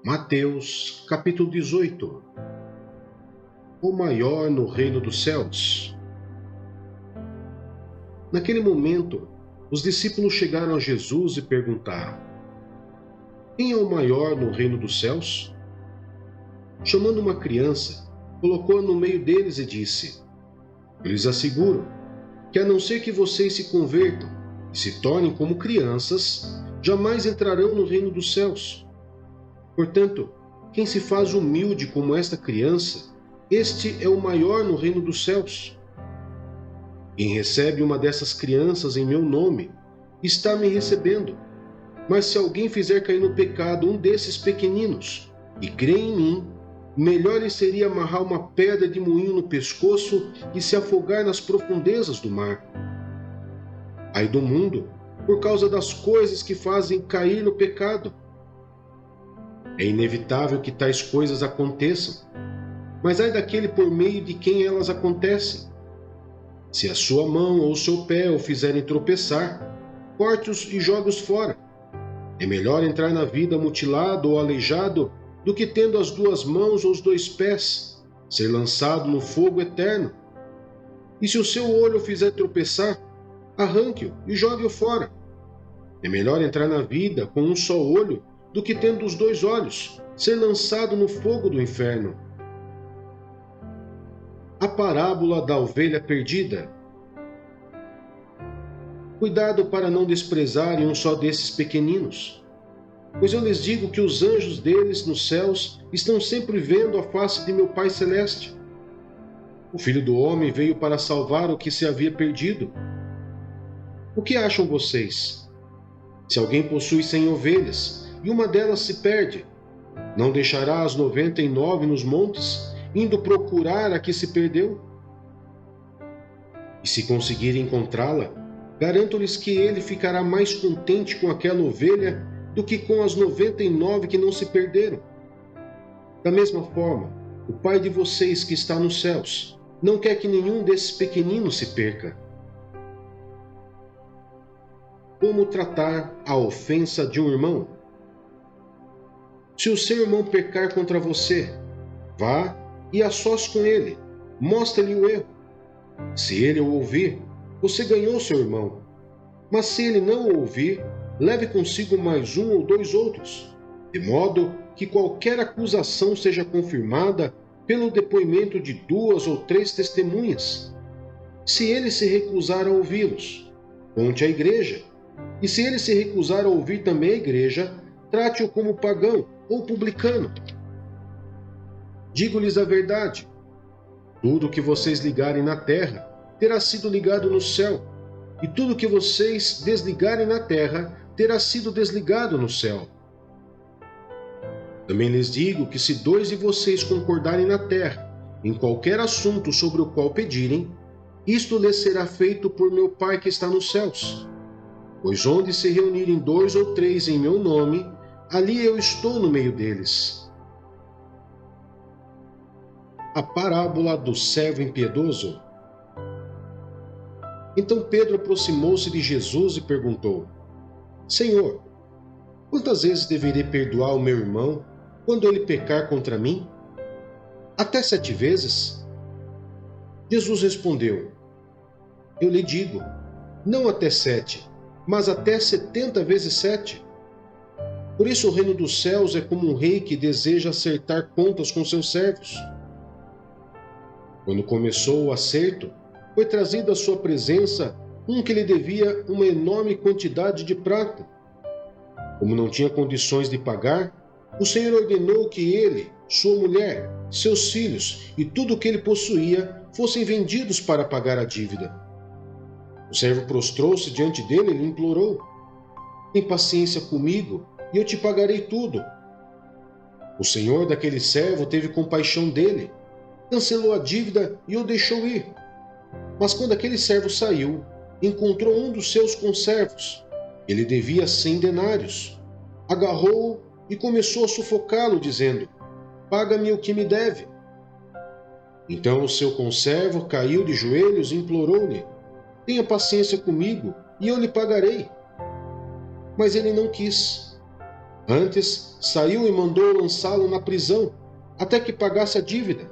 Mateus, capítulo 18. O maior no reino dos céus. Naquele momento, os discípulos chegaram a Jesus e perguntaram: quem é o maior no reino dos céus? Chamando uma criança, colocou-a no meio deles e disse: eu lhes asseguro que, a não ser que vocês se convertam e se tornem como crianças, jamais entrarão no reino dos céus. Portanto, quem se faz humilde como esta criança, este é o maior no reino dos céus. Quem recebe uma dessas crianças em meu nome, está me recebendo. Mas se alguém fizer cair no pecado um desses pequeninos, e crê em mim, melhor lhe seria amarrar uma pedra de moinho no pescoço e se afogar nas profundezas do mar. Ai do mundo, por causa das coisas que fazem cair no pecado. É inevitável que tais coisas aconteçam, mas ai daquele por meio de quem elas acontecem. Se a sua mão ou o seu pé o fizerem tropeçar, corte-os e jogue-os fora. É melhor entrar na vida mutilado ou aleijado do que, tendo as duas mãos ou os dois pés, ser lançado no fogo eterno. E se o seu olho o fizer tropeçar, arranque-o e jogue-o fora. É melhor entrar na vida com um só olho do que, tendo os dois olhos, ser lançado no fogo do inferno. A parábola da ovelha perdida. Cuidado para não desprezarem um só desses pequeninos, pois eu lhes digo que os anjos deles nos céus estão sempre vendo a face de meu Pai Celeste. O Filho do Homem veio para salvar o que se havia perdido. O que acham vocês? Se alguém possui 100 ovelhas e uma delas se perde, não deixará as 99 nos montes, indo procurar a que se perdeu? E se conseguir encontrá-la, garanto-lhes que ele ficará mais contente com aquela ovelha do que com as 99 que não se perderam. Da mesma forma, o Pai de vocês que está nos céus não quer que nenhum desses pequeninos se perca. Como tratar a ofensa de um irmão? Se o seu irmão pecar contra você, vá e a sós com ele, mostre-lhe o erro. Se ele o ouvir, você ganhou seu irmão. Mas se ele não o ouvir, leve consigo mais um ou dois outros, de modo que qualquer acusação seja confirmada pelo depoimento de 2 ou 3 testemunhas. Se ele se recusar a ouvi-los, conte à igreja. E se ele se recusar a ouvir também a igreja, trate-o como pagão ou publicano. Digo-lhes a verdade: tudo o que vocês ligarem na terra terá sido ligado no céu, e tudo o que vocês desligarem na terra terá sido desligado no céu. Também lhes digo que, se 2 de vocês concordarem na terra em qualquer assunto sobre o qual pedirem, isto lhes será feito por meu Pai que está nos céus. Pois onde se reunirem 2 ou 3 em meu nome, ali eu estou no meio deles. A parábola do servo impiedoso. Então Pedro aproximou-se de Jesus e perguntou: Senhor, quantas vezes deverei perdoar o meu irmão quando ele pecar contra mim? Até 7 vezes? Jesus respondeu: eu lhe digo, não até 7, mas até 70 vezes 7. Por isso o reino dos céus é como um rei que deseja acertar contas com seus servos. Quando começou o acerto, foi trazido à sua presença um que lhe devia uma enorme quantidade de prata. Como não tinha condições de pagar, o Senhor ordenou que ele, sua mulher, seus filhos e tudo o que ele possuía fossem vendidos para pagar a dívida. O servo prostrou-se diante dele e lhe implorou: tem paciência comigo e eu te pagarei tudo. O senhor daquele servo teve compaixão dele, cancelou a dívida e o deixou ir. Mas quando aquele servo saiu, encontrou um dos seus conservos. Ele devia 100 denários. Agarrou-o e começou a sufocá-lo, dizendo: paga-me o que me deve. Então o seu conservo caiu de joelhos e implorou-lhe: tenha paciência comigo e eu lhe pagarei. Mas ele não quis. Antes, saiu e mandou lançá-lo na prisão, até que pagasse a dívida.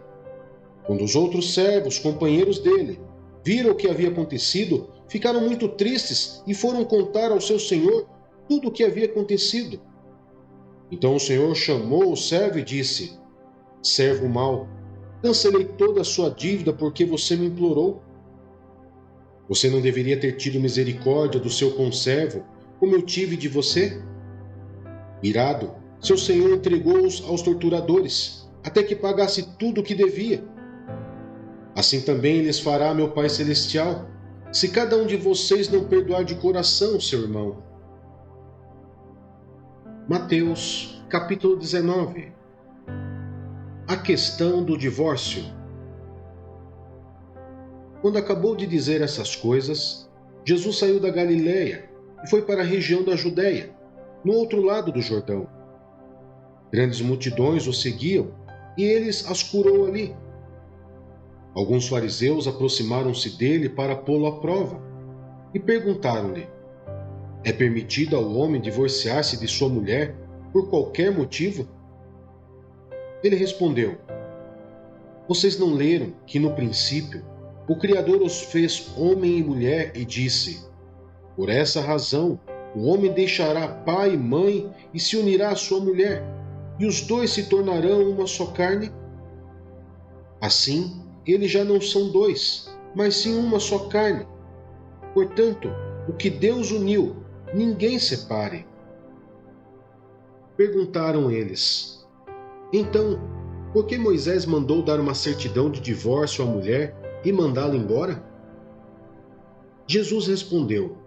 Quando os outros servos, companheiros dele, viram o que havia acontecido, ficaram muito tristes e foram contar ao seu senhor tudo o que havia acontecido. Então o senhor chamou o servo e disse: servo mau, cancelei toda a sua dívida porque você me implorou. Você não deveria ter tido misericórdia do seu conservo, como eu tive de você? Irado, seu senhor entregou-os aos torturadores, até que pagasse tudo o que devia. Assim também lhes fará meu Pai Celestial, se cada um de vocês não perdoar de coração seu irmão. Mateus, capítulo 19. A questão do divórcio. Quando acabou de dizer essas coisas, Jesus saiu da Galiléia e foi para a região da Judéia, no outro lado do Jordão. Grandes multidões o seguiam e eles as curou ali. Alguns fariseus aproximaram-se dele para pô-lo à prova e perguntaram-lhe: é permitido ao homem divorciar-se de sua mulher por qualquer motivo? Ele respondeu: vocês não leram que no princípio o Criador os fez homem e mulher e disse: por essa razão o homem deixará pai e mãe e se unirá à sua mulher, e os dois se tornarão uma só carne? Assim, eles já não são dois, mas sim uma só carne. Portanto, o que Deus uniu, ninguém separe. Perguntaram eles: então, por que Moisés mandou dar uma certidão de divórcio à mulher e mandá-la embora? Jesus respondeu: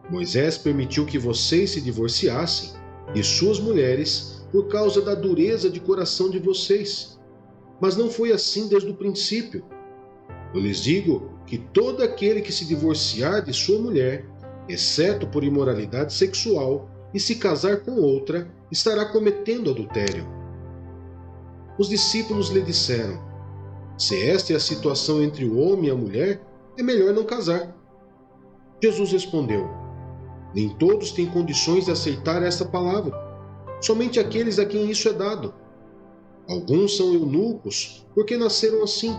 Moisés permitiu que vocês se divorciassem de suas mulheres por causa da dureza de coração de vocês. Mas não foi assim desde o princípio. Eu lhes digo que todo aquele que se divorciar de sua mulher, exceto por imoralidade sexual, e se casar com outra, estará cometendo adultério. Os discípulos lhe disseram: se esta é a situação entre o homem e a mulher, é melhor não casar. Jesus respondeu: nem todos têm condições de aceitar esta palavra, somente aqueles a quem isso é dado. Alguns são eunucos porque nasceram assim.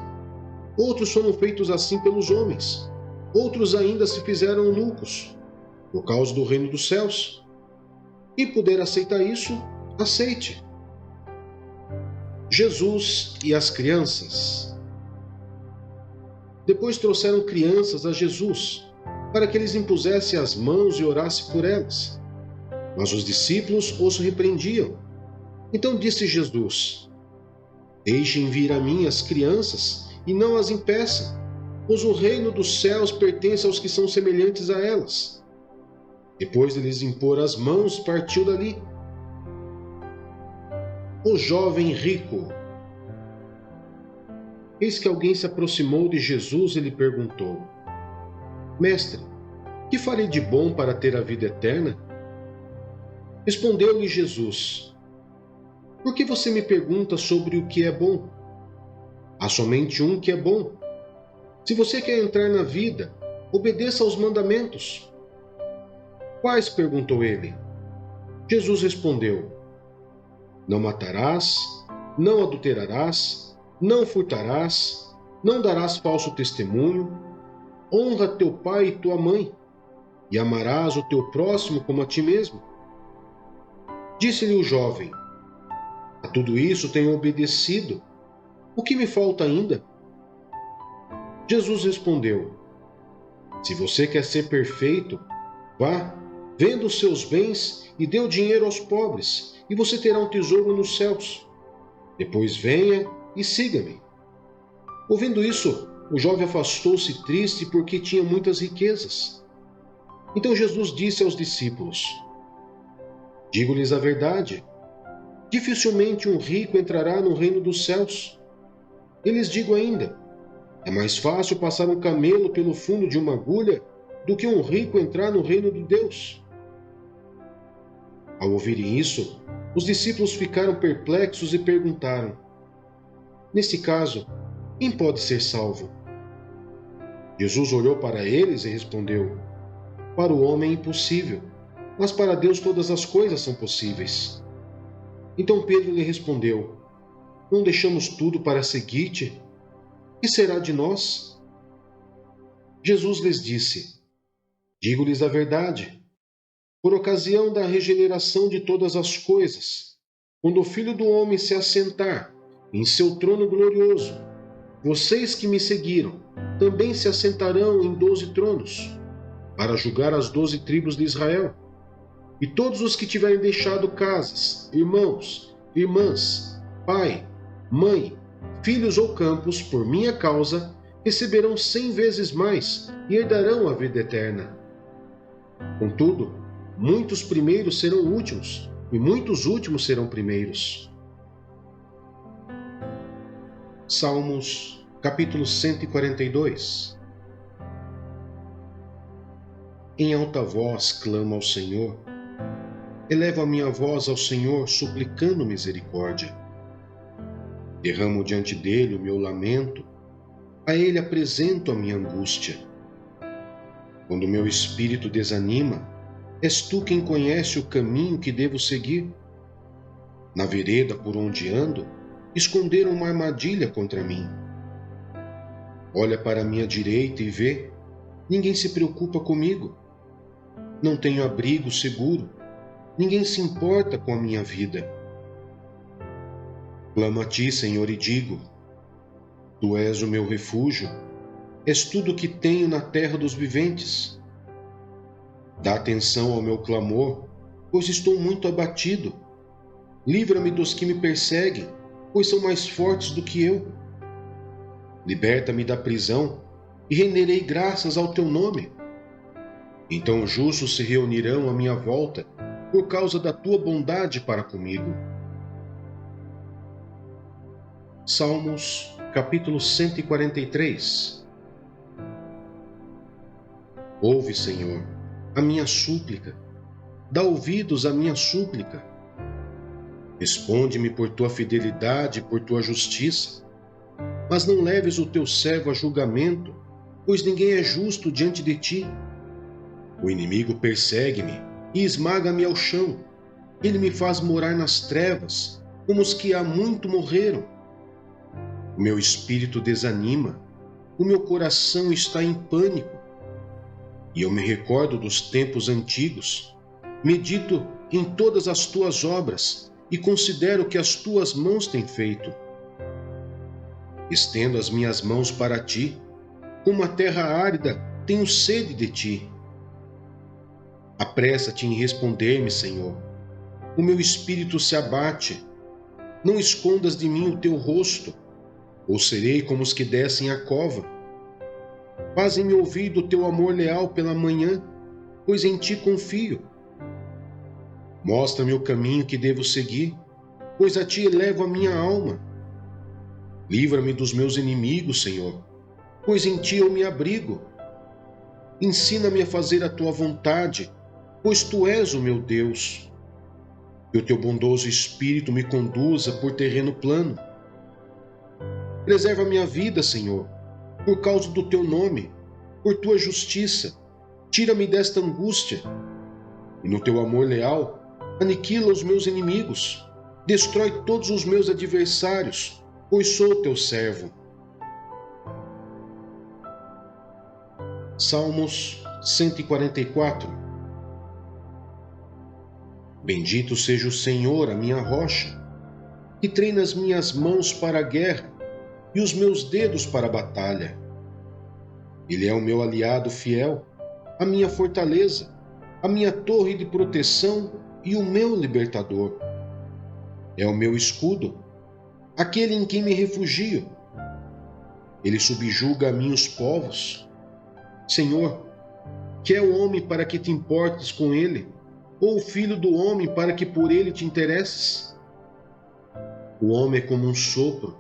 Outros foram feitos assim pelos homens. Outros ainda se fizeram eunucos, por causa do reino dos céus. Quem puder aceitar isso, aceite. Jesus e as crianças. Depois trouxeram crianças a Jesus, para que eles impusessem as mãos e orasse por elas. Mas os discípulos os repreendiam. Então disse Jesus: deixem vir a mim as crianças e não as impeçam, pois o reino dos céus pertence aos que são semelhantes a elas. Depois de lhes impor as mãos, partiu dali. O jovem rico. Eis que alguém se aproximou de Jesus e lhe perguntou: mestre, que farei de bom para ter a vida eterna? Respondeu-lhe Jesus: por que você me pergunta sobre o que é bom? Há somente um que é bom. Se você quer entrar na vida, obedeça aos mandamentos. Quais? Perguntou ele. Jesus respondeu: não matarás, não adulterarás, não furtarás, não darás falso testemunho, honra teu pai e tua mãe, e amarás o teu próximo como a ti mesmo. Disse-lhe o jovem: a tudo isso tenho obedecido. O que me falta ainda? Jesus respondeu: se você quer ser perfeito, vá, venda os seus bens e dê o dinheiro aos pobres, e você terá um tesouro nos céus. Depois venha e siga-me. Ouvindo isso, o jovem afastou-se triste porque tinha muitas riquezas. Então Jesus disse aos discípulos: digo-lhes a verdade, dificilmente um rico entrará no reino dos céus. E lhes digo ainda: é mais fácil passar um camelo pelo fundo de uma agulha do que um rico entrar no reino de Deus. Ao ouvirem isso, os discípulos ficaram perplexos e perguntaram: nesse caso, quem pode ser salvo? Jesus olhou para eles e respondeu: para o homem é impossível, mas para Deus todas as coisas são possíveis. Então Pedro lhe respondeu: Não deixamos tudo para seguir-te? Que será de nós? Jesus lhes disse: Digo-lhes a verdade. Por ocasião da regeneração de todas as coisas, quando o Filho do Homem se assentar em seu trono glorioso, vocês que me seguiram também se assentarão em 12 tronos, para julgar as 12 tribos de Israel. E todos os que tiverem deixado casas, irmãos, irmãs, pai, mãe, filhos ou campos, por minha causa, receberão 100 vezes mais e herdarão a vida eterna. Contudo, muitos primeiros serão últimos, e muitos últimos serão primeiros. Salmos, capítulo 142. Em alta voz clamo ao Senhor. Elevo a minha voz ao Senhor, suplicando misericórdia. Derramo diante dele o meu lamento, a ele apresento a minha angústia. Quando meu espírito desanima, és tu quem conhece o caminho que devo seguir. Na vereda por onde ando, esconderam uma armadilha contra mim. Olha para a minha direita e vê, ninguém se preocupa comigo. Não tenho abrigo seguro, ninguém se importa com a minha vida. Clamo a ti, Senhor, e digo: Tu és o meu refúgio, és tudo o que tenho na terra dos viventes. Dá atenção ao meu clamor, pois estou muito abatido. Livra-me dos que me perseguem, pois são mais fortes do que eu. Liberta-me da prisão e renderei graças ao teu nome. Então os justos se reunirão à minha volta, por causa da tua bondade para comigo. Salmos, capítulo 143. Ouve, Senhor, a minha súplica. Dá ouvidos à minha súplica. Responde-me por tua fidelidade e por tua justiça. Mas não leves o teu servo a julgamento, pois ninguém é justo diante de ti. O inimigo persegue-me e esmaga-me ao chão. Ele me faz morar nas trevas, como os que há muito morreram. O meu espírito desanima, o meu coração está em pânico. E eu me recordo dos tempos antigos, medito em todas as tuas obras e considero o que as tuas mãos têm feito. Estendo as minhas mãos para ti, como a terra árida, tenho sede de ti. Apressa-te em responder-me, Senhor. O meu espírito se abate. Não escondas de mim o teu rosto, ou serei como os que descem à cova. Fazem-me ouvir do teu amor leal pela manhã, pois em ti confio. Mostra-me o caminho que devo seguir, pois a ti elevo a minha alma. Livra-me dos meus inimigos, Senhor, pois em ti eu me abrigo. Ensina-me a fazer a tua vontade, pois tu és o meu Deus. Que o teu bondoso espírito me conduza por terreno plano. Preserva a minha vida, Senhor, por causa do teu nome, por tua justiça. Tira-me desta angústia. E no teu amor leal, aniquila os meus inimigos. Destrói todos os meus adversários, pois sou teu servo. Salmos 144. Bendito seja o Senhor, a minha rocha, que treina as minhas mãos para a guerra e os meus dedos para a batalha. Ele é o meu aliado fiel, a minha fortaleza, a minha torre de proteção e o meu libertador. É o meu escudo, aquele em quem me refugio. Ele subjuga a mim os povos. Senhor, que é o homem para que te importes com ele, ou o filho do homem para que por ele te interesses? O homem é como um sopro,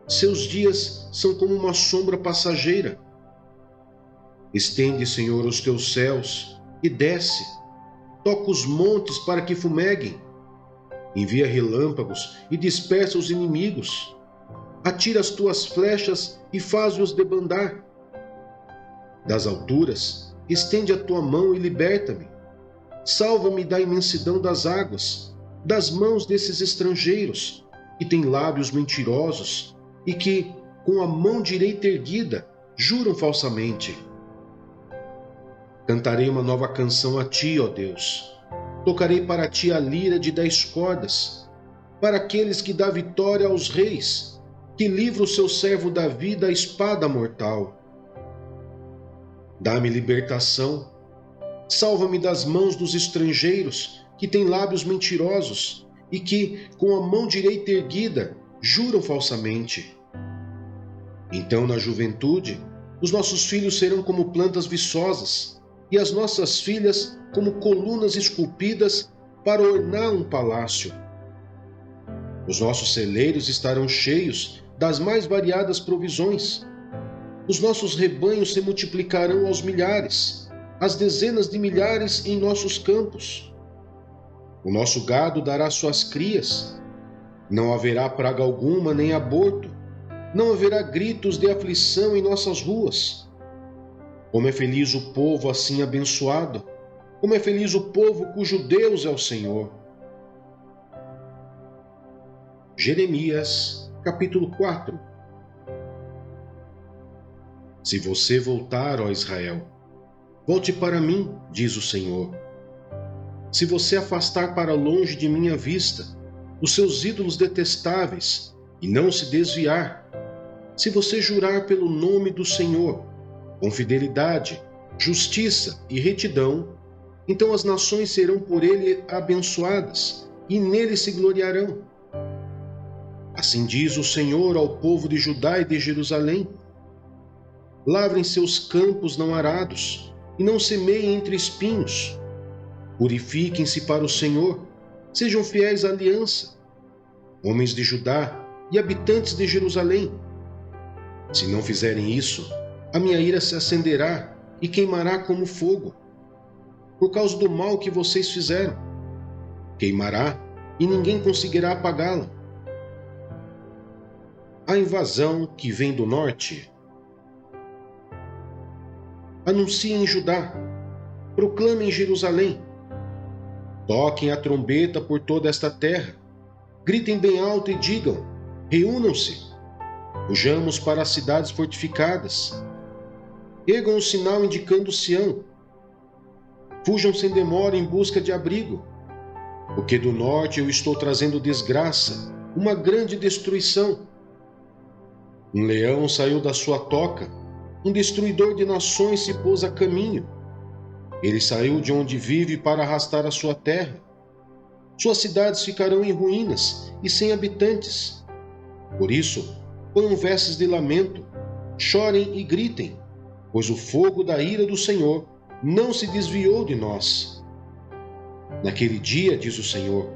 seus dias são como uma sombra passageira. Estende, Senhor, os teus céus e desce, toca os montes para que fumeguem. Envia relâmpagos e dispersa os inimigos. Atira as tuas flechas e faz-os debandar. Das alturas, estende a tua mão e liberta-me. salva-me da imensidão das águas, das mãos desses estrangeiros, que têm lábios mentirosos e que, com a mão direita erguida, juram falsamente. Cantarei uma nova canção a ti, ó Deus. Tocarei para ti a lira de 10 cordas, para aqueles que dá vitória aos reis, que livra o seu servo Davi da espada mortal. Dá-me libertação, salva-me das mãos dos estrangeiros, que têm lábios mentirosos e que, com a mão direita erguida, juram falsamente. Então, na juventude, os nossos filhos serão como plantas viçosas, e as nossas filhas como colunas esculpidas para ornar um palácio. Os nossos celeiros estarão cheios das mais variadas provisões. Os nossos rebanhos se multiplicarão aos milhares, às dezenas de milhares em nossos campos. O nosso gado dará suas crias. Não haverá praga alguma nem aborto. Não haverá gritos de aflição em nossas ruas. Como é feliz o povo assim abençoado! Como é feliz o povo cujo Deus é o Senhor! Jeremias, capítulo 4. Se você voltar, ó Israel, volte para mim, diz o Senhor. Se você afastar para longe de minha vista os seus ídolos detestáveis e não se desviar, se você jurar pelo nome do Senhor, com fidelidade, justiça e retidão, então as nações serão por ele abençoadas e nele se gloriarão. Assim diz o Senhor ao povo de Judá e de Jerusalém: lavrem seus campos não arados e não semeiem entre espinhos. Purifiquem-se para o Senhor, sejam fiéis à aliança, homens de Judá e habitantes de Jerusalém. Se não fizerem isso, a minha ira se acenderá e queimará como fogo, por causa do mal que vocês fizeram. Queimará e ninguém conseguirá apagá-la. A invasão que vem do norte. Anunciem em Judá, proclamem em Jerusalém. Toquem a trombeta por toda esta terra. Gritem bem alto e digam: reúnam-se. Fujamos para as cidades fortificadas. Ergam um sinal indicando Sião. Fujam sem demora em busca de abrigo, porque do norte eu estou trazendo desgraça, uma grande destruição. Um leão saiu da sua toca, um destruidor de nações se pôs a caminho. Ele saiu de onde vive para arrastar a sua terra. Suas cidades ficarão em ruínas e sem habitantes. Por isso, ponham vestes de lamento, chorem e gritem, pois o fogo da ira do Senhor não se desviou de nós. Naquele dia, diz o Senhor,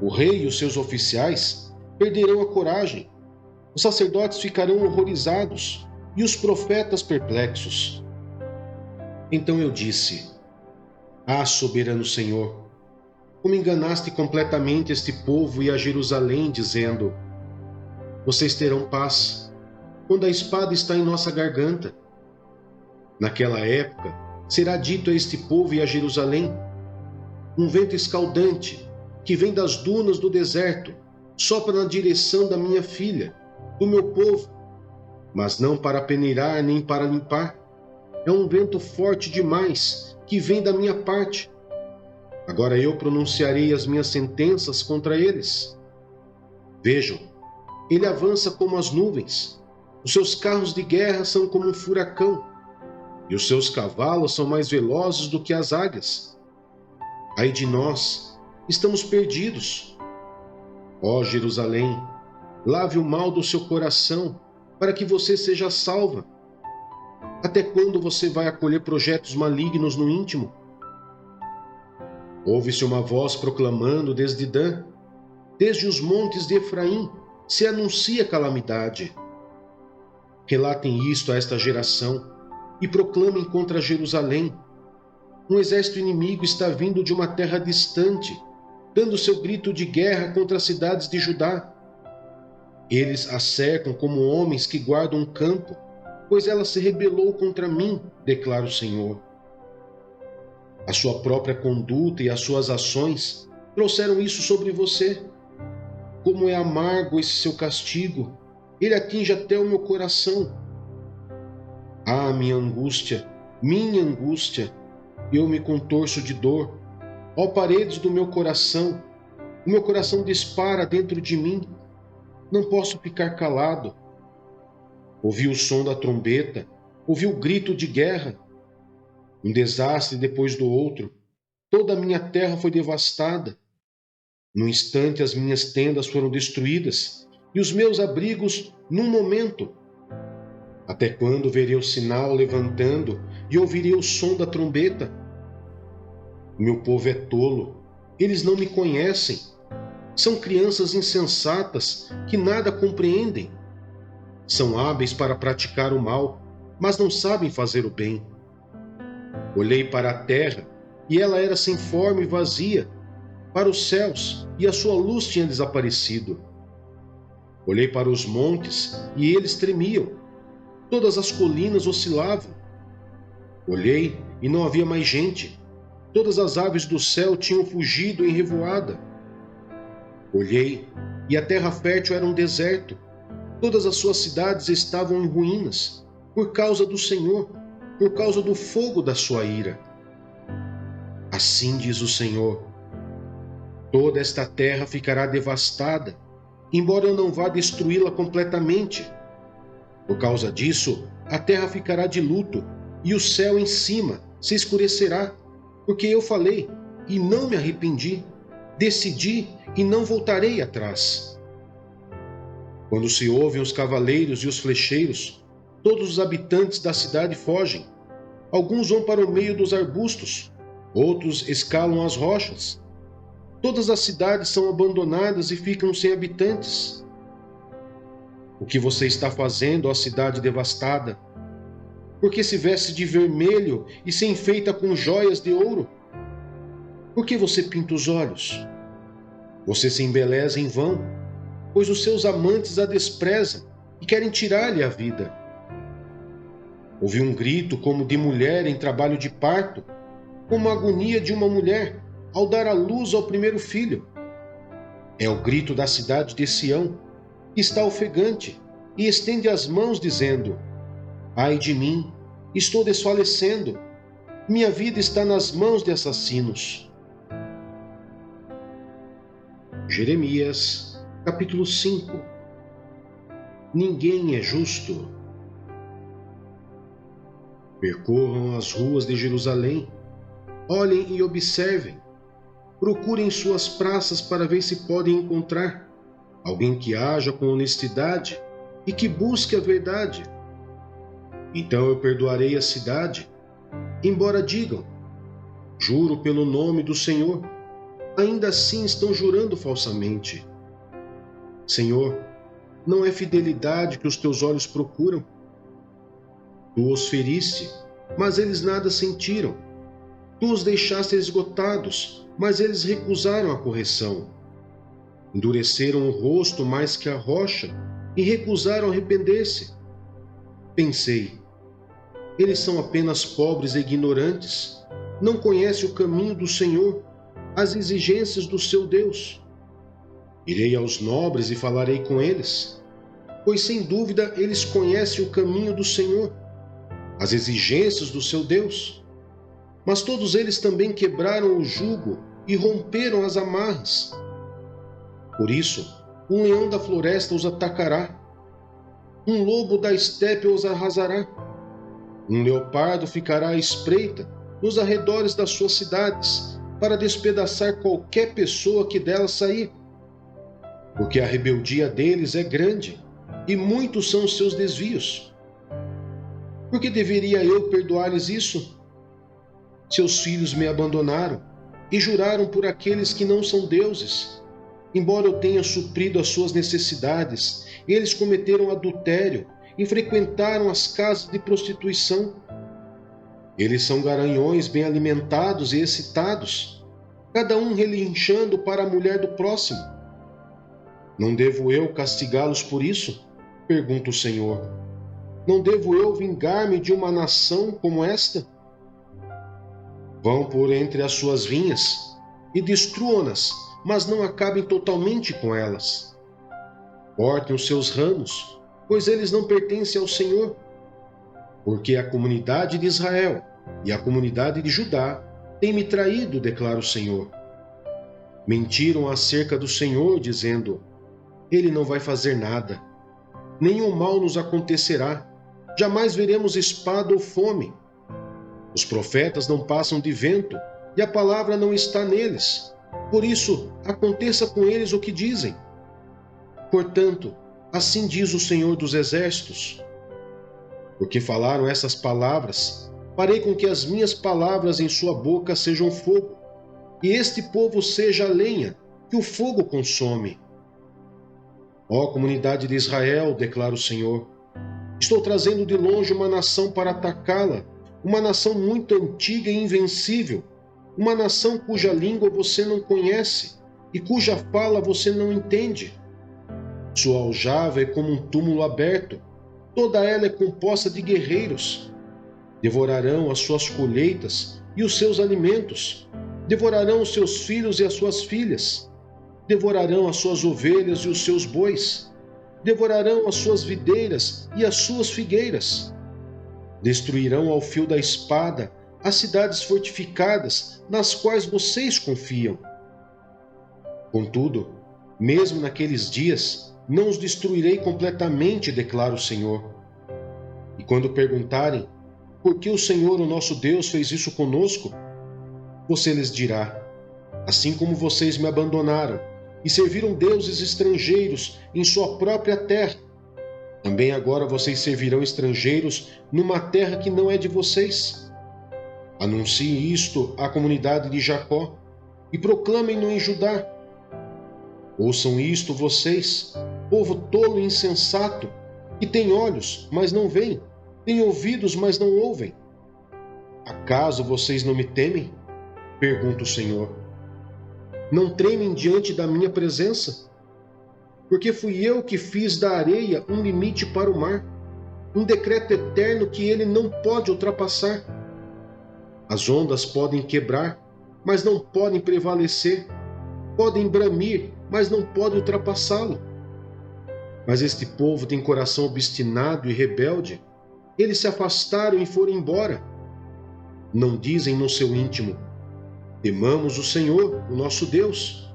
o rei e os seus oficiais perderão a coragem, os sacerdotes ficarão horrorizados e os profetas perplexos. Então eu disse: ah, soberano Senhor, como enganaste completamente este povo e a Jerusalém, dizendo: vocês terão paz, quando a espada está em nossa garganta. Naquela época, será dito a este povo e a Jerusalém: um vento escaldante, que vem das dunas do deserto, sopra na direção da minha filha, do meu povo, mas não para peneirar nem para limpar. É um vento forte demais, que vem da minha parte. Agora eu pronunciarei as minhas sentenças contra eles. Vejam, ele avança como as nuvens, os seus carros de guerra são como um furacão, e os seus cavalos são mais velozes do que as águias. Ai de nós, estamos perdidos. Ó Jerusalém, lave o mal do seu coração, para que você seja salva. Até quando você vai acolher projetos malignos no íntimo? Ouve-se uma voz proclamando desde Dan, desde os montes de Efraim, se anuncia calamidade. Relatem isto a esta geração e proclamem contra Jerusalém. Um exército inimigo está vindo de uma terra distante, dando seu grito de guerra contra as cidades de Judá. Eles a cercam como homens que guardam um campo, pois ela se rebelou contra mim, declara o Senhor. A sua própria conduta e as suas ações trouxeram isso sobre você. Como é amargo esse seu castigo! Ele atinge até o meu coração. Ah, minha angústia, eu me contorço de dor. Ó paredes do meu coração, o meu coração dispara dentro de mim. Não posso ficar calado. Ouvi o som da trombeta, ouvi o grito de guerra. Um desastre depois do outro. Toda a minha terra foi devastada. Num instante as minhas tendas foram destruídas e os meus abrigos num momento. Até quando verei o sinal levantando e ouvirei o som da trombeta? Meu povo é tolo, eles não me conhecem. São crianças insensatas que nada compreendem. São hábeis para praticar o mal, mas não sabem fazer o bem. Olhei para a terra e ela era sem forma e vazia, para os céus e a sua luz tinha desaparecido. Olhei para os montes e eles tremiam, todas as colinas oscilavam. Olhei e não havia mais gente, todas as aves do céu tinham fugido em revoada. Olhei e a terra fértil era um deserto, todas as suas cidades estavam em ruínas, por causa do Senhor, por causa do fogo da sua ira. Assim diz o Senhor: toda esta terra ficará devastada, embora eu não vá destruí-la completamente. Por causa disso, a terra ficará de luto, e o céu em cima se escurecerá, porque eu falei e não me arrependi, decidi e não voltarei atrás. Quando se ouvem os cavaleiros e os flecheiros, todos os habitantes da cidade fogem. Alguns vão para o meio dos arbustos, outros escalam as rochas. Todas as cidades são abandonadas e ficam sem habitantes. O que você está fazendo, ó cidade devastada? Por que se veste de vermelho e se enfeita com joias de ouro? Por que você pinta os olhos? Você se embeleza em vão, pois os seus amantes a desprezam e querem tirar-lhe a vida. Ouvi um grito como de mulher em trabalho de parto, como a agonia de uma mulher ao dar à luz ao primeiro filho. É o grito da cidade de Sião, que está ofegante e estende as mãos dizendo: ai de mim, estou desfalecendo, minha vida está nas mãos de assassinos. Jeremias, capítulo 5. Ninguém é justo. Percorram as ruas de Jerusalém, olhem e observem, procurem suas praças para ver se podem encontrar alguém que haja com honestidade e que busque a verdade. Então eu perdoarei a cidade, embora digam: juro pelo nome do Senhor, ainda assim estão jurando falsamente. Senhor, não é fidelidade que os teus olhos procuram? Tu os feriste, mas eles nada sentiram. Tu os deixaste esgotados, mas eles recusaram a correção. Endureceram o rosto mais que a rocha e recusaram arrepender-se. Pensei: eles são apenas pobres e ignorantes, não conhecem o caminho do Senhor, as exigências do seu Deus. Irei aos nobres e falarei com eles, pois sem dúvida eles conhecem o caminho do Senhor, as exigências do seu Deus. Mas todos eles também quebraram o jugo e romperam as amarras. Por isso, um leão da floresta os atacará, um lobo da estepe os arrasará, um leopardo ficará à espreita nos arredores das suas cidades, para despedaçar qualquer pessoa que delas sair. Porque a rebeldia deles é grande, e muitos são os seus desvios. Por que deveria eu perdoar-lhes isso? Seus filhos me abandonaram e juraram por aqueles que não são deuses. Embora eu tenha suprido as suas necessidades, eles cometeram adultério e frequentaram as casas de prostituição. Eles são garanhões bem alimentados e excitados, cada um relinchando para a mulher do próximo. Não devo eu castigá-los por isso? Pergunta o Senhor. Não devo eu vingar-me de uma nação como esta? Vão por entre as suas vinhas e destruam-nas, mas não acabem totalmente com elas. Cortem os seus ramos, pois eles não pertencem ao Senhor. Porque a comunidade de Israel e a comunidade de Judá têm me traído, declara o Senhor. Mentiram acerca do Senhor, dizendo: Ele não vai fazer nada. Nenhum mal nos acontecerá. Jamais veremos espada ou fome. Os profetas não passam de vento, e a palavra não está neles. Por isso, aconteça com eles o que dizem. Portanto, assim diz o Senhor dos Exércitos: porque falaram essas palavras, farei com que as minhas palavras em sua boca sejam fogo, e este povo seja a lenha que o fogo consome. Ó comunidade de Israel, declara o Senhor, estou trazendo de longe uma nação para atacá-la, uma nação muito antiga e invencível, uma nação cuja língua você não conhece e cuja fala você não entende. Sua aljava é como um túmulo aberto, toda ela é composta de guerreiros. Devorarão as suas colheitas e os seus alimentos, devorarão os seus filhos e as suas filhas, devorarão as suas ovelhas e os seus bois, devorarão as suas videiras e as suas figueiras. Destruirão ao fio da espada as cidades fortificadas nas quais vocês confiam. Contudo, mesmo naqueles dias, não os destruirei completamente, declara o Senhor. E quando perguntarem, por que o Senhor, o nosso Deus, fez isso conosco? Você lhes dirá: assim como vocês me abandonaram e serviram deuses estrangeiros em sua própria terra, também agora vocês servirão estrangeiros numa terra que não é de vocês. Anuncie isto à comunidade de Jacó e proclamem-no em Judá. Ouçam isto vocês, povo tolo e insensato, que tem olhos, mas não veem, tem ouvidos, mas não ouvem. Acaso vocês não me temem? Pergunta o Senhor. Não tremem diante da minha presença? Porque fui eu que fiz da areia um limite para o mar, um decreto eterno que ele não pode ultrapassar. As ondas podem quebrar, mas não podem prevalecer. Podem bramir, mas não podem ultrapassá-lo. Mas este povo tem coração obstinado e rebelde. Eles se afastaram e foram embora. Não dizem no seu íntimo: temamos o Senhor, o nosso Deus,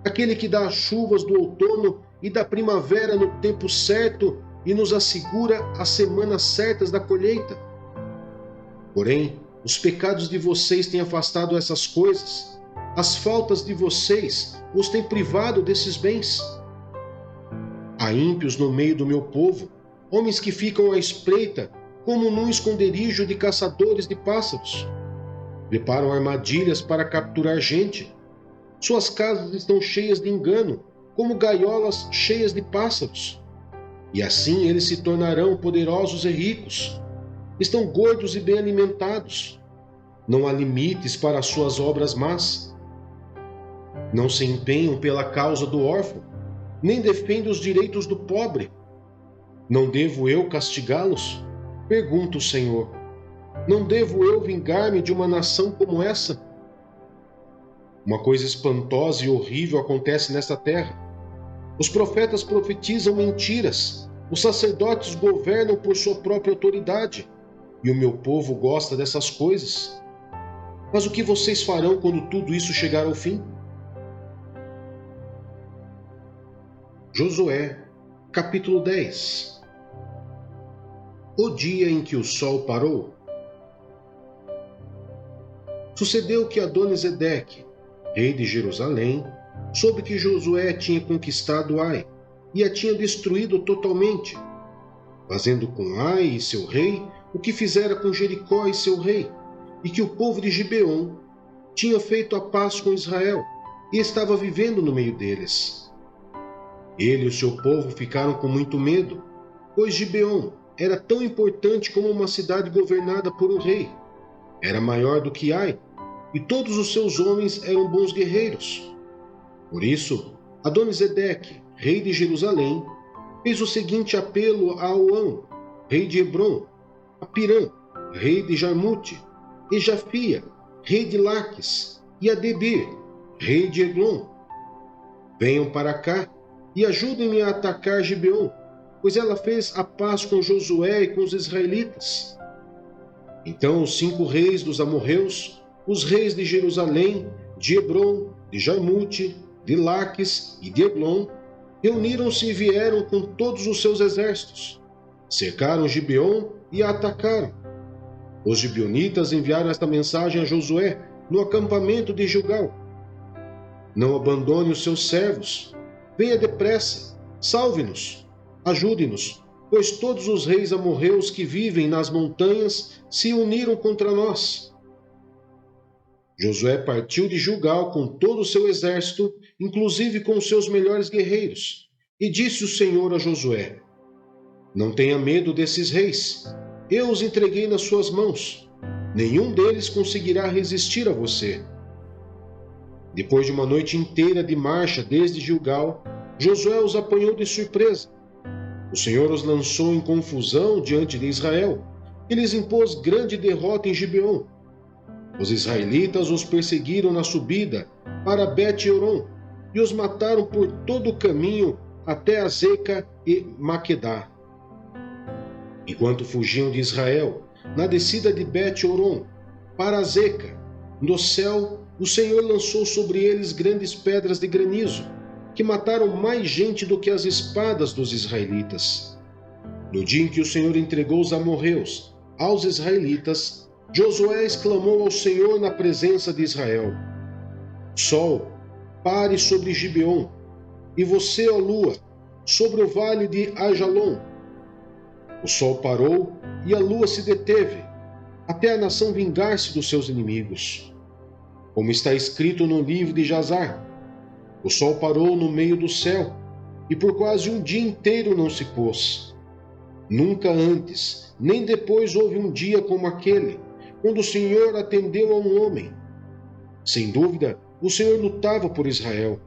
aquele que dá as chuvas do outono e da primavera no tempo certo e nos assegura as semanas certas da colheita. Porém, os pecados de vocês têm afastado essas coisas. As faltas de vocês os têm privado desses bens. Há ímpios no meio do meu povo, homens que ficam à espreita, como num esconderijo de caçadores de pássaros. Preparam armadilhas para capturar gente. Suas casas estão cheias de engano, como gaiolas cheias de pássaros. E assim eles se tornarão poderosos e ricos. Estão gordos e bem alimentados. Não há limites para as suas obras más. Não se empenham pela causa do órfão, nem defendem os direitos do pobre. Não devo eu castigá-los? Pergunta o Senhor. Não devo eu vingar-me de uma nação como essa? Uma coisa espantosa e horrível acontece nesta terra. Os profetas profetizam mentiras, os sacerdotes governam por sua própria autoridade, e o meu povo gosta dessas coisas. Mas o que vocês farão quando tudo isso chegar ao fim? Josué, capítulo 10. O dia em que o sol parou. Sucedeu que Adonisedeque, rei de Jerusalém, soube que Josué tinha conquistado Ai e a tinha destruído totalmente, fazendo com Ai e seu rei o que fizera com Jericó e seu rei, e que o povo de Gibeon tinha feito a paz com Israel e estava vivendo no meio deles. Ele e o seu povo ficaram com muito medo, pois Gibeon era tão importante como uma cidade governada por um rei. Era maior do que Ai, e todos os seus homens eram bons guerreiros. Por isso, Adonisedeque, rei de Jerusalém, fez o seguinte apelo a Auã, rei de Hebrom, a Pirã, rei de Jarmute, e Jafia, rei de Laques, e a Debir, rei de Eglon. Venham para cá e ajudem-me a atacar Gibeon, pois ela fez a paz com Josué e com os israelitas. Então os 5 reis dos amorreus, os reis de Jerusalém, de Hebron, de Jarmute, de Laques e de Eglon, reuniram-se e vieram com todos os seus exércitos. Cercaram Gibeon e a atacaram. Os gibeonitas enviaram esta mensagem a Josué no acampamento de Gilgal: não abandone os seus servos. Venha depressa, salve-nos, ajude-nos, pois todos os reis amorreus que vivem nas montanhas se uniram contra nós. Josué partiu de Gilgal com todo o seu exército, inclusive com os seus melhores guerreiros, e disse o Senhor a Josué: não tenha medo desses reis, eu os entreguei nas suas mãos. Nenhum deles conseguirá resistir a você. Depois de uma noite inteira de marcha desde Gilgal, Josué os apanhou de surpresa. O Senhor os lançou em confusão diante de Israel e lhes impôs grande derrota em Gibeon. Os israelitas os perseguiram na subida para Bet-Horon e os mataram por todo o caminho até Azeca e Maquedá. Enquanto fugiam de Israel, na descida de Bet-Horon para Azeca, no céu, o Senhor lançou sobre eles grandes pedras de granizo, que mataram mais gente do que as espadas dos israelitas. No dia em que o Senhor entregou os amorreus aos israelitas, Josué exclamou ao Senhor na presença de Israel: Sol, pare sobre Gibeon, e você, ó lua, sobre o vale de Ajalon. O sol parou e a lua se deteve, até a nação vingar-se dos seus inimigos. Como está escrito no livro de Jazar, o sol parou no meio do céu, e por quase um dia inteiro não se pôs. Nunca antes, nem depois houve um dia como aquele, quando o Senhor atendeu a um homem. Sem dúvida, o Senhor lutava por Israel.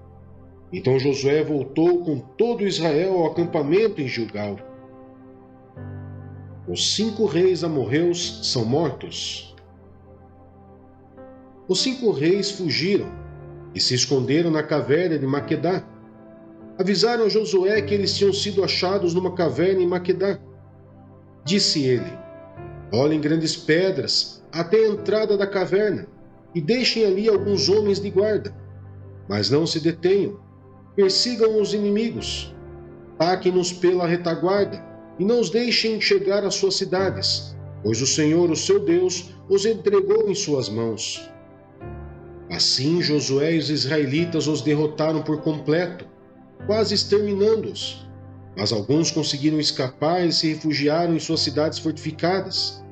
Então Josué voltou com todo Israel ao acampamento em Gilgal. Os 5 reis amorreus são mortos. Os 5 reis fugiram e se esconderam na caverna de Maquedá. Avisaram a Josué que eles tinham sido achados numa caverna em Maquedá. Disse ele: olhem grandes pedras até a entrada da caverna e deixem ali alguns homens de guarda. Mas não se detenham, persigam os inimigos, ataquem-nos pela retaguarda e não os deixem chegar às suas cidades, pois o Senhor, o seu Deus, os entregou em suas mãos. Assim Josué e os israelitas os derrotaram por completo, quase exterminando-os. Mas alguns conseguiram escapar e se refugiaram em suas cidades fortificadas.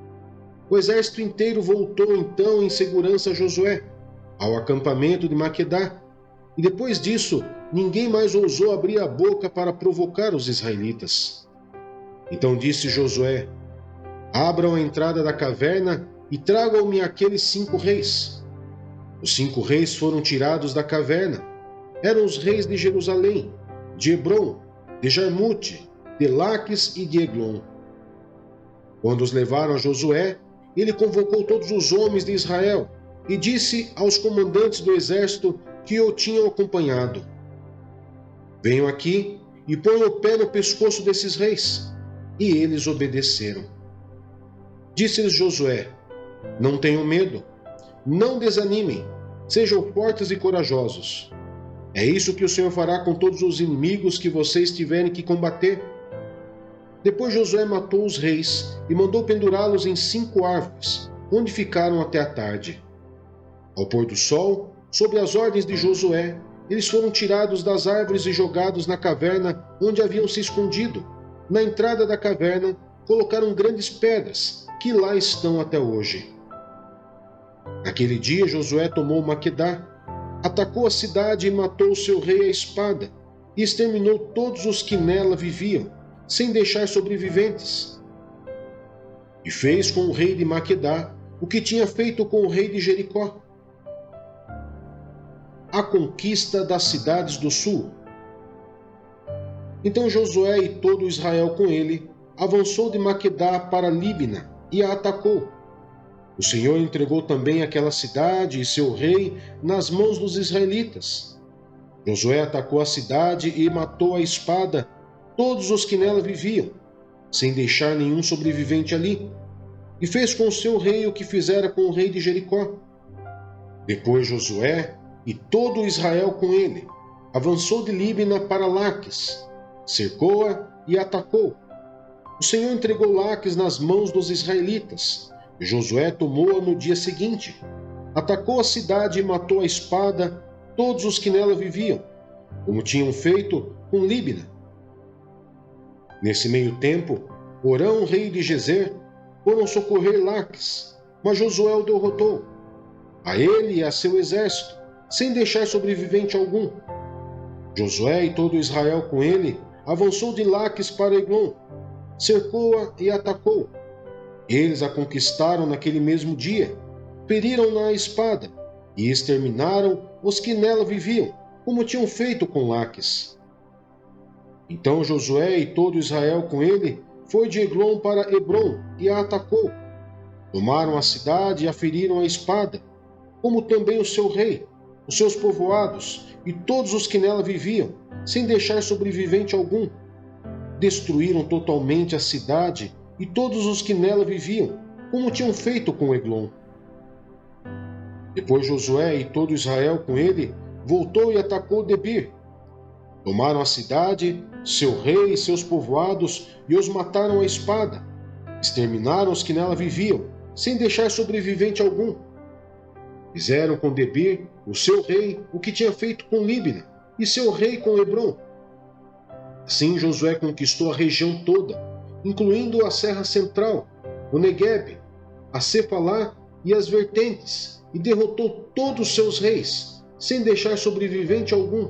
O exército inteiro voltou então em segurança a Josué, ao acampamento de Maquedá, e depois disso ninguém mais ousou abrir a boca para provocar os israelitas. Então disse Josué: abram a entrada da caverna e tragam-me aqueles 5 reis. Os 5 reis foram tirados da caverna. Eram os reis de Jerusalém, de Hebron, de Jarmute, de Laques e de Eglon. Quando os levaram a Josué, ele convocou todos os homens de Israel e disse aos comandantes do exército que o tinham acompanhado: venham aqui e ponham o pé no pescoço desses reis. E eles obedeceram. Disse-lhes Josué: não tenham medo, não desanimem, sejam fortes e corajosos. É isso que o Senhor fará com todos os inimigos que vocês tiverem que combater. Depois Josué matou os reis e mandou pendurá-los em 5 árvores, onde ficaram até a tarde. Ao pôr do sol, sob as ordens de Josué, eles foram tirados das árvores e jogados na caverna onde haviam se escondido. Na entrada da caverna, colocaram grandes pedras, que lá estão até hoje. Naquele dia, Josué tomou Maquedá, atacou a cidade e matou o seu rei à espada, e exterminou todos os que nela viviam, sem deixar sobreviventes. E fez com o rei de Maquedá o que tinha feito com o rei de Jericó. A conquista das cidades do sul. Então Josué e todo Israel com ele avançou de Maquedá para Líbina e a atacou. O Senhor entregou também aquela cidade e seu rei nas mãos dos israelitas. Josué atacou a cidade e matou à espada todos os que nela viviam, sem deixar nenhum sobrevivente ali, e fez com o seu rei o que fizera com o rei de Jericó. Depois Josué e todo Israel com ele avançou de Líbina para Laques, cercou-a e atacou. O Senhor entregou Laques nas mãos dos israelitas. Josué tomou-a no dia seguinte, atacou a cidade e matou à espada todos os que nela viviam, como tinham feito com Líbina. Nesse meio tempo, Orão, rei de Gezer, foram socorrer Laques, mas Josué o derrotou, a ele e a seu exército, sem deixar sobrevivente algum. Josué e todo Israel com ele avançou de Laques para Eglon, cercou-a e atacou. Eles a conquistaram naquele mesmo dia, feriram-na à espada e exterminaram os que nela viviam, como tinham feito com Laques. Então Josué e todo Israel com ele foi de Eglon para Hebrom e a atacou. Tomaram a cidade e a feriram à espada, como também o seu rei, os seus povoados e todos os que nela viviam, sem deixar sobrevivente algum. Destruíram totalmente a cidade e todos os que nela viviam, como tinham feito com Eglon. Depois Josué e todo Israel com ele voltou e atacou Debir. Tomaram a cidade, seu rei e seus povoados e os mataram à espada. Exterminaram os que nela viviam, sem deixar sobrevivente algum. Fizeram com Debir, o seu rei, o que tinha feito com Líbina, e seu rei com Hebrom. Assim Josué conquistou a região toda, incluindo a Serra Central, o Neguebe, a Cefalá e as vertentes, e derrotou todos os seus reis, sem deixar sobrevivente algum.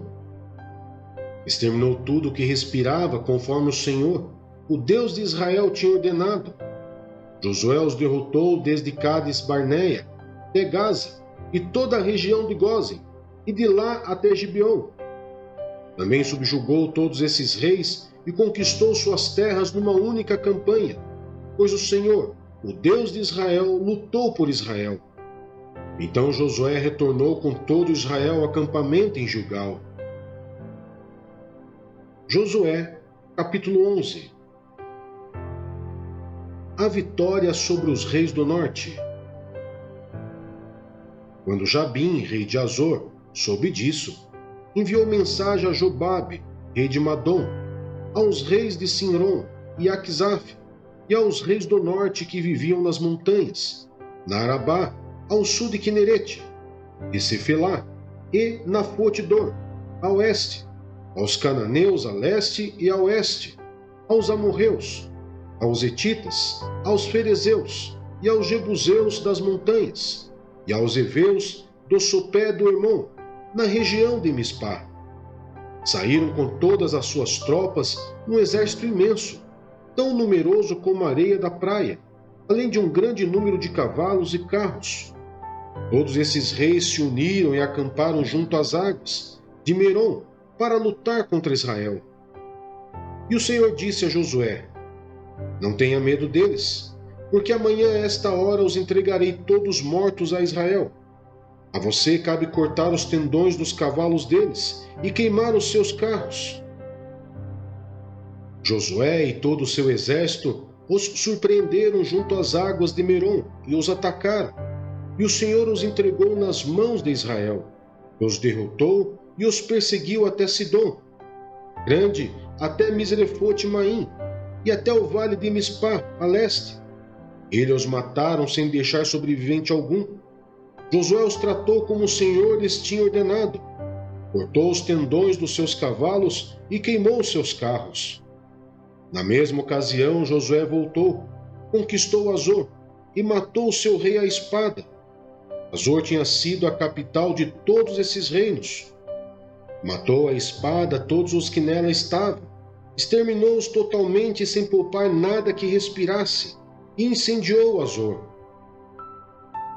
Exterminou tudo o que respirava, conforme o Senhor, o Deus de Israel, tinha ordenado. Josué os derrotou desde Cádiz Barneia, até Gaza, e toda a região de Gósen, e de lá até Gibeon. Também subjugou todos esses reis e conquistou suas terras numa única campanha, pois o Senhor, o Deus de Israel, lutou por Israel. Então Josué retornou com todo Israel ao acampamento em Gilgal. Josué, capítulo 11. A vitória sobre os reis do norte. Quando Jabim, rei de Azor, soube disso, enviou mensagem a Jobabe, rei de Madom, aos reis de Sinrom e Aquisaf, e aos reis do norte que viviam nas montanhas, na Arabá, ao sul de Quinerete, e Cefelá, e Nafote-dor, a oeste, aos cananeus a leste e a oeste, aos amorreus, aos hetitas, aos ferezeus e aos jebuseus das montanhas, e aos heveus do sopé do Hermon, na região de Mispá. Saíram com todas as suas tropas um exército imenso, tão numeroso como a areia da praia, além de um grande número de cavalos e carros. Todos esses reis se uniram e acamparam junto às águas de Merom para lutar contra Israel. E o Senhor disse a Josué: Não tenha medo deles, porque amanhã a esta hora os entregarei todos mortos a Israel. A você cabe cortar os tendões dos cavalos deles e queimar os seus carros. Josué e todo o seu exército os surpreenderam junto às águas de Merom e os atacaram. E o Senhor os entregou nas mãos de Israel, os derrotou e os perseguiu até Sidom, grande até Misrefote-Maim, e até o vale de Mispá, a leste. Ele os mataram sem deixar sobrevivente algum. Josué os tratou como o Senhor lhes tinha ordenado. Cortou os tendões dos seus cavalos e queimou os seus carros. Na mesma ocasião, Josué voltou, conquistou Azor e matou o seu rei à espada. Azor tinha sido a capital de todos esses reinos. Matou à espada todos os que nela estavam, exterminou-os totalmente sem poupar nada que respirasse, e incendiou Azor.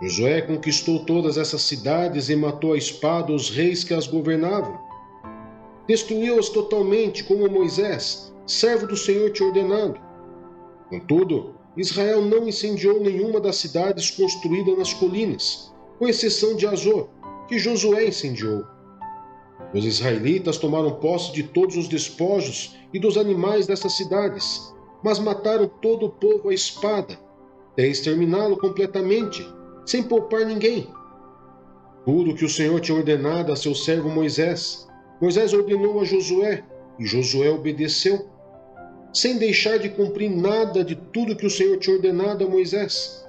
Josué conquistou todas essas cidades e matou à espada os reis que as governavam. Destruiu-as totalmente, como Moisés, servo do Senhor, tinha ordenado. Contudo, Israel não incendiou nenhuma das cidades construídas nas colinas, com exceção de Azor, que Josué incendiou. Os israelitas tomaram posse de todos os despojos e dos animais dessas cidades, mas mataram todo o povo à espada, até exterminá-lo completamente, sem poupar ninguém. Tudo que o Senhor tinha ordenado a seu servo Moisés, Moisés ordenou a Josué, e Josué obedeceu, sem deixar de cumprir nada de tudo que o Senhor tinha ordenado a Moisés.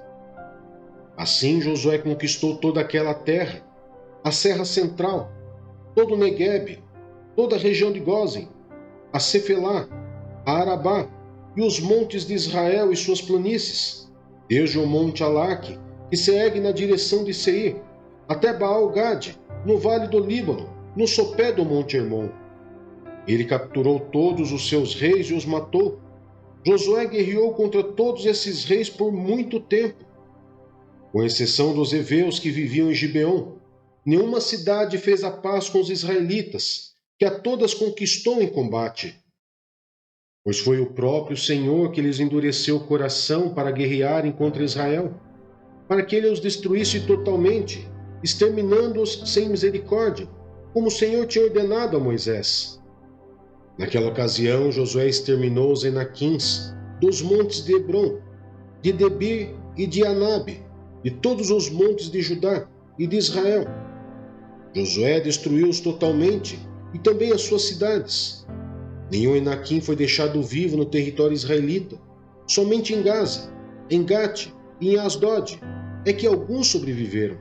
Assim Josué conquistou toda aquela terra, a Serra Central, todo o Neguebe, toda a região de Gósen, a Cefelá, a Arabá e os montes de Israel e suas planícies, desde o monte Alaque, que segue na direção de Seir, até Baal-Gade, no vale do Líbano, no sopé do monte Hermon. Ele capturou todos os seus reis e os matou. Josué guerreou contra todos esses reis por muito tempo. Com exceção dos heveus que viviam em Gibeon, nenhuma cidade fez a paz com os israelitas, que a todas conquistou em combate. Pois foi o próprio Senhor que lhes endureceu o coração para guerrearem contra Israel, para que ele os destruísse totalmente, exterminando-os sem misericórdia, como o Senhor tinha ordenado a Moisés. Naquela ocasião, Josué exterminou os Enaquins dos montes de Hebron, de Debir e de Anabe, de todos os montes de Judá e de Israel. Josué destruiu-os totalmente, e também as suas cidades. Nenhum Enaquim foi deixado vivo no território israelita. Somente em Gaza, em Gate e em Asdod é que alguns sobreviveram.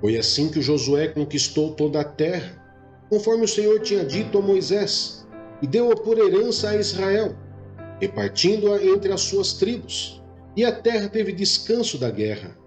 Foi assim que Josué conquistou toda a terra, conforme o Senhor tinha dito a Moisés, e deu-a por herança a Israel, repartindo-a entre as suas tribos, e a terra teve descanso da guerra.